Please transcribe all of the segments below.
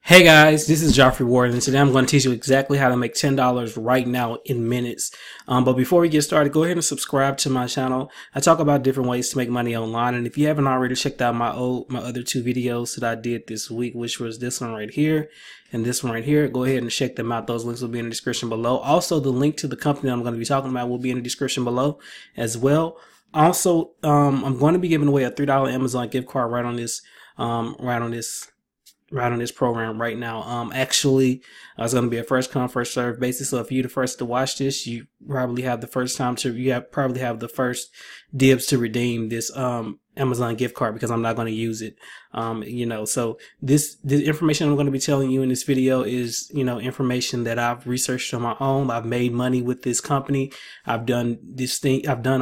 Hey guys, this is Joffrey Ward, and today I'm going to teach you exactly how to make $10 right now in minutes. But before we get started, go ahead and subscribe to my channel. I talk about different ways to make money online, and if you haven't already checked out my other two videos that I did this week, which was this one right here and this one right here, go ahead and check them out. Those links will be in the description below. Also, the link to the company I'm going to be talking about will be in the description below as well. Also, I'm going to be giving away a $3 Amazon gift card right on this program right now. Actually, it's going to be a first come first serve basis. So if you're the first to watch this, you probably have the first dibs to redeem this Amazon gift card, because I'm not going to use it. So the information I'm going to be telling you in this video is, information that I've researched on my own. I've made money with this company. I've done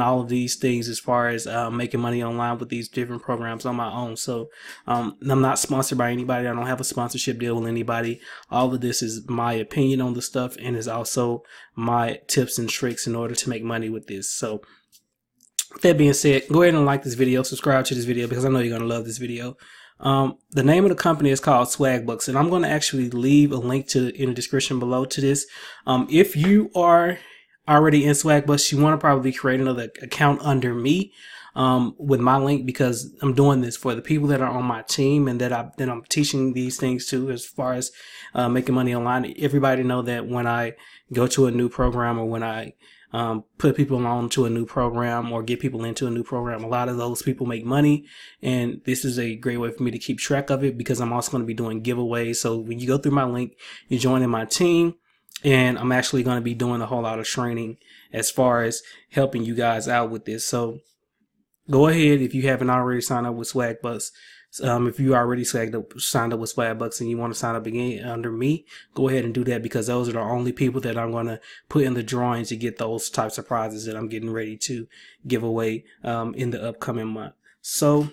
all of these things as far as making money online with these different programs on my own. So I'm not sponsored by anybody. I don't have a sponsorship deal with anybody. All of this is my opinion on the stuff, and is also my tips and tricks in order to make money with this. So with that being said, go ahead and like this video, subscribe to this video, because I know you're going to love this video. The name of the company is called Swagbucks, and I'm going to actually leave a link in the description below to this. If you are already in Swagbucks, you want to probably create another account under me with my link, because I'm doing this for the people that are on my team and that I'm teaching these things to, as far as making money online. Everybody know that when I go to a new program, or when I put people on to a new program or get people into a new program, a lot of those people make money, and this is a great way for me to keep track of it, because I'm also going to be doing giveaways. So when you go through my link, you're joining my team, and I'm actually going to be doing a whole lot of training as far as helping you guys out with this. So go ahead, if you haven't already signed up with Swagbucks. If you already signed up with Swagbucks and you want to sign up again under me, go ahead and do that, because those are the only people that I'm going to put in the drawing to get those types of prizes that I'm getting ready to give away in the upcoming month. So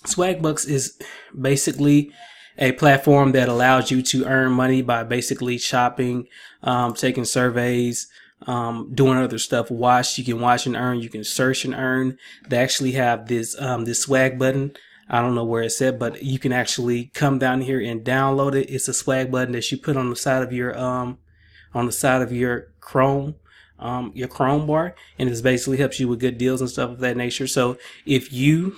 Swagbucks is basically a platform that allows you to earn money by basically shopping, taking surveys, doing other stuff. You can watch and earn, you can search and earn. They actually have this swag button. I don't know where it's at, but you can actually come down here and download it. It's a swag button that you put on the side of your Chrome bar, and it basically helps you with good deals and stuff of that nature. So if you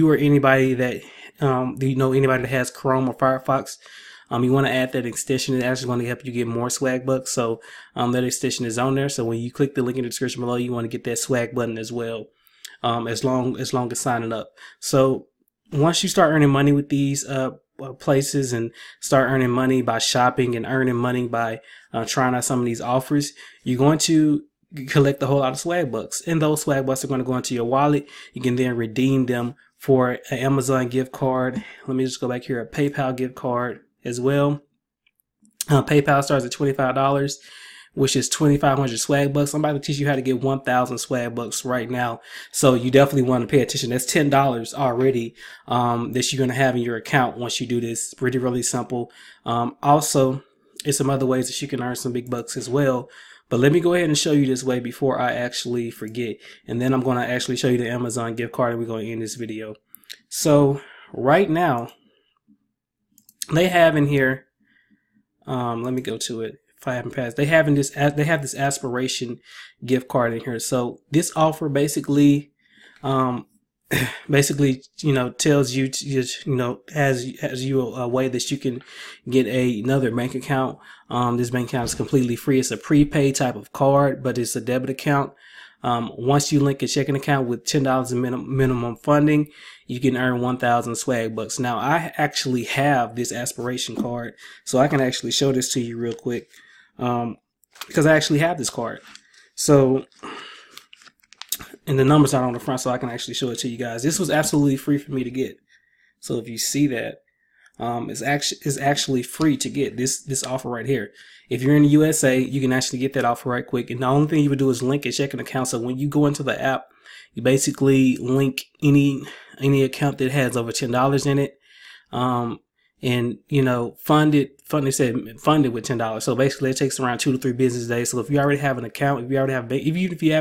are anybody that anybody that has Chrome or Firefox, you want to add that extension. It's actually going to help you get more swag bucks. So that extension is on there. So when you click the link in the description below, you want to get that swag button as well, as long as signing up. So once you start earning money with these places, and start earning money by shopping and earning money by trying out some of these offers, you're going to collect a whole lot of swag bucks, and those swag bucks are going to go into your wallet. You can then redeem them for an Amazon gift card. Let me just go back here, a PayPal gift card as well. PayPal starts at $25, which is 2,500 swag bucks. I'm about to teach you how to get 1,000 swag bucks right now. So you definitely want to pay attention. That's $10 already that you're going to have in your account once you do this. Pretty, really simple. Also, there's some other ways that you can earn some big bucks as well. But let me go ahead and show you this way before I actually forget. And then I'm going to actually show you the Amazon gift card, and we're going to end this video. So right now, they have in here, let me go to it. If I haven't passed, they have this aspiration gift card in here. So this offer basically tells you has you a way that you can get another bank account. This bank account is completely free. It's a prepaid type of card, but it's a debit account. Once you link a checking account with $10 in minimum funding, you can earn 1,000 swag bucks. Now I actually have this aspiration card, so I can actually show this to you real quick. Because I actually have this card. So, and the numbers are on the front, so I can actually show it to you guys. This was absolutely free for me to get. So if you see that, it's actually free to get this offer right here. If you're in the USA, you can actually get that offer right quick. And the only thing you would do is link a checking account. So when you go into the app, you basically link any account that has over $10 in it. and funded with $10. So basically it takes around 2 to 3 business days. So if you already have an account, even if you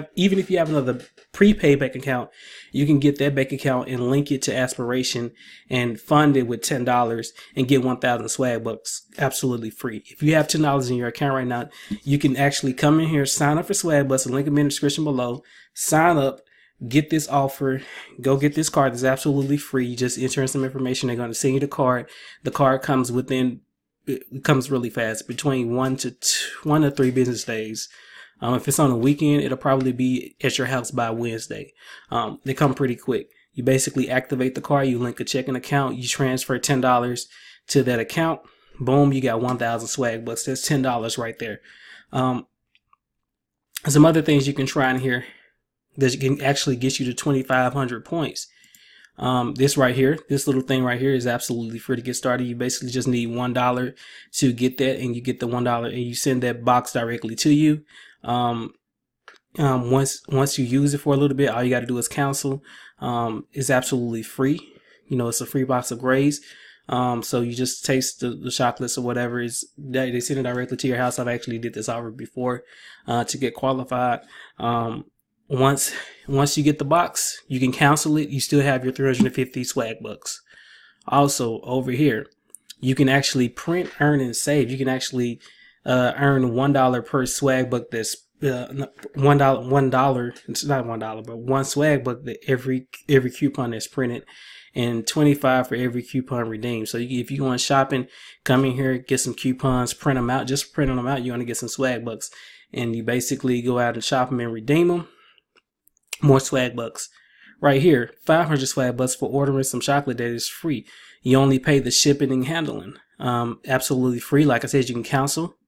have another prepaid bank account, you can get that bank account and link it to Aspiration and fund it with $10 and get 1,000 swag bucks absolutely free. If you have $10 in your account right now, you can actually come in here, sign up for swag bucks, and link them in the description below. Sign up, get this offer, go get this card. It's absolutely free. You just enter in some information. They're going to send you the card. The card comes really fast, between 1 to 3 business days. If it's on a weekend, it'll probably be at your house by Wednesday. They come pretty quick. You basically activate the card, you link a checking account, you transfer $10 to that account. Boom, you got 1,000 swag bucks. That's $10 right there. Some other things you can try in here that can actually get you to 2,500 points. This little thing right here is absolutely free to get started. You basically just need $1 to get that, and you get the $1 and you send that box directly to you. Once you use it for a little bit, all you got to do is cancel. It's absolutely free. It's a free box of Grays. So you just taste the chocolates or whatever they send it directly to your house. I've actually did this offer before, to get qualified. Once you get the box, you can cancel it. You still have your 350 swag bucks. Also over here, you can actually print, earn, and save. You can actually earn $1 per swag buck. That's $1. It's not $1, but one swag buck that every coupon that's printed, and 25 for every coupon redeemed. So if you're going shopping, come in here, get some coupons, print them out. Just printing them out, you're going to get some swag bucks, and you basically go out and shop them and redeem them. More swag bucks. Right here, 500 swag bucks for ordering some chocolate that is free. You only pay the shipping and handling. Absolutely free. Like I said, you can cancel.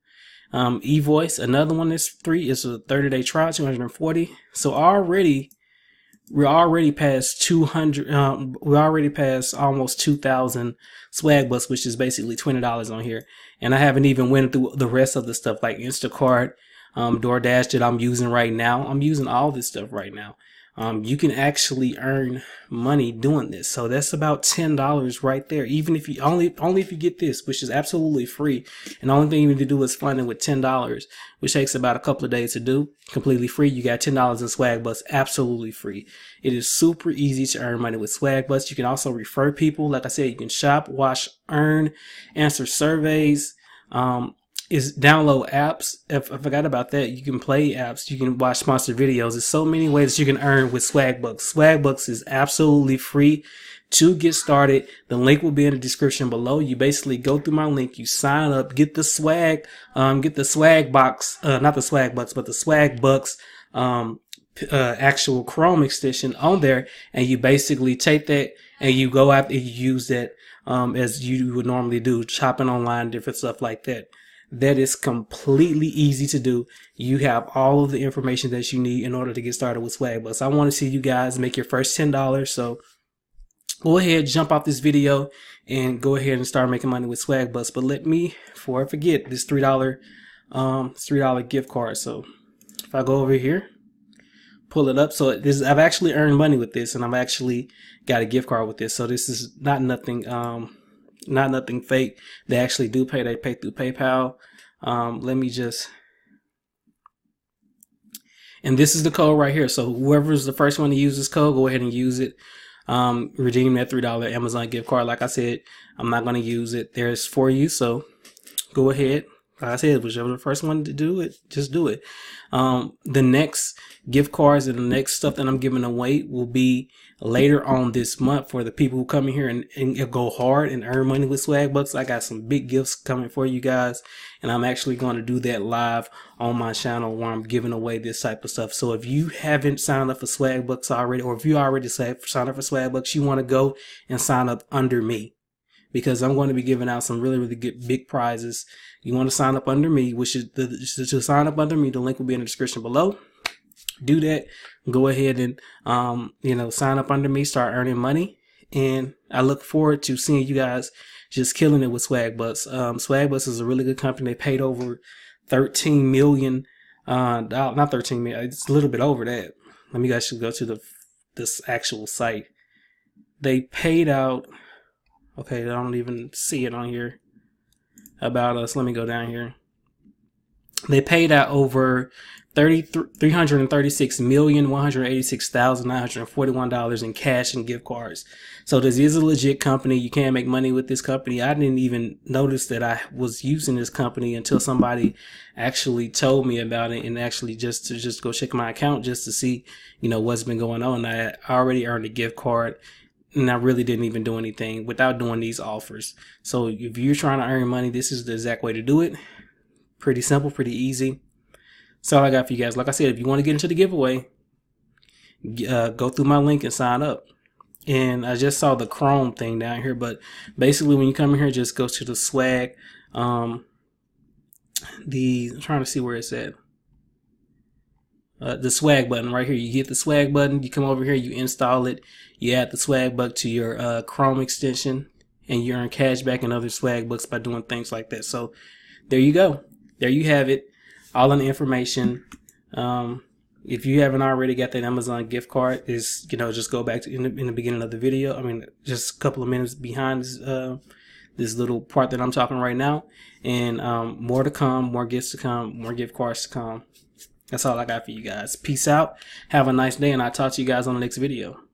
eVoice, another one that's free, is a 30-day trial, 240. So we're already past 200. We already passed almost 2,000 swag bucks, which is basically $20 on here. And I haven't even went through the rest of the stuff like Instacart, DoorDash that I'm using right now. I'm using all this stuff right now. You can actually earn money doing this. So that's about $10 right there. Even if you only if you get this, which is absolutely free. And the only thing you need to do is fund it with $10, which takes about a couple of days to do. Completely free. You got $10 in swag bucks, absolutely free. It is super easy to earn money with swag bucks. You can also refer people. Like I said, you can shop, watch, earn, answer surveys, is download apps. If I forgot about that, you can play apps, you can watch sponsored videos. There's so many ways that you can earn with swag bucks. Swag bucks is absolutely free to get started. The link will be in the description below. You basically go through my link, you sign up, get the swag box, not the swag bucks, but the swag bucks, actual Chrome extension on there, and you basically take that and you go out and you use that, as you would normally do, shopping online, different stuff like that. That is completely easy to do. You have all of the information that you need in order to get started with swag bucks. I want to see you guys make your first $10. So go ahead, jump off this video and go ahead and start making money with swag bucks. But let me, before I forget, this $3 gift card. So if I go over here, pull it up. So I've actually earned money with this, and I've actually got a gift card with this. So this is not nothing fake. They actually do pay. They pay through PayPal. Let me just, and this is the code right here. So whoever's the first one to use this code, go ahead and use it. Redeem that $3 Amazon gift card. Like I said, I'm not going to use it. There's for you. So go ahead. Like I said, whichever the first one to do it, just do it. The next gift cards and the next stuff that I'm giving away will be later on this month for the people who come in here and go hard and earn money with swag bucks. I got some big gifts coming for you guys, and I'm actually going to do that live on my channel where I'm giving away this type of stuff. So if you haven't signed up for swag bucks already, or if you already signed up for swag bucks, you want to go and sign up under me, because I'm going to be giving out some really, really good big prizes. You want to sign up under me, which is to sign up under me. The link will be in the description below. Do that. Go ahead and, sign up under me, start earning money. And I look forward to seeing you guys just killing it with swag bucks. Swag bucks is a really good company. They paid over 13 million, not 13 million. It's a little bit over that. Let me guys go to this actual site. They paid out, Okay, I don't even see it on here. About us. Let me go down here. They paid out over $336,186,941 in cash and gift cards. So this is a legit company. You can make money with this company. I didn't even notice that I was using this company until somebody actually told me about it, and actually just go check my account just to see, you know, what's been going on. I already earned a gift card, and I really didn't even do anything without doing these offers. So if you're trying to earn money, this is the exact way to do it. Pretty simple, pretty easy. That's all I got for you guys. Like I said, if you want to get into the giveaway, go through my link and sign up. And I just saw the Chrome thing down here, but basically when you come in here, just go to the swag. I'm trying to see where it's at. The swag button right here. You hit the swag button, you come over here, you install it, you add the swag book to your Chrome extension, and you earn cash back and other swag books by doing things like that. So there you go. There you have it. All in the information. If you haven't already got that Amazon gift card, is, you know, just go back to in the beginning of the video. I mean, just a couple of minutes behind this little part that I'm talking right now, and more to come, more gifts to come, more gift cards to come. That's all I got for you guys. Peace out. Have a nice day, and I'll talk to you guys on the next video.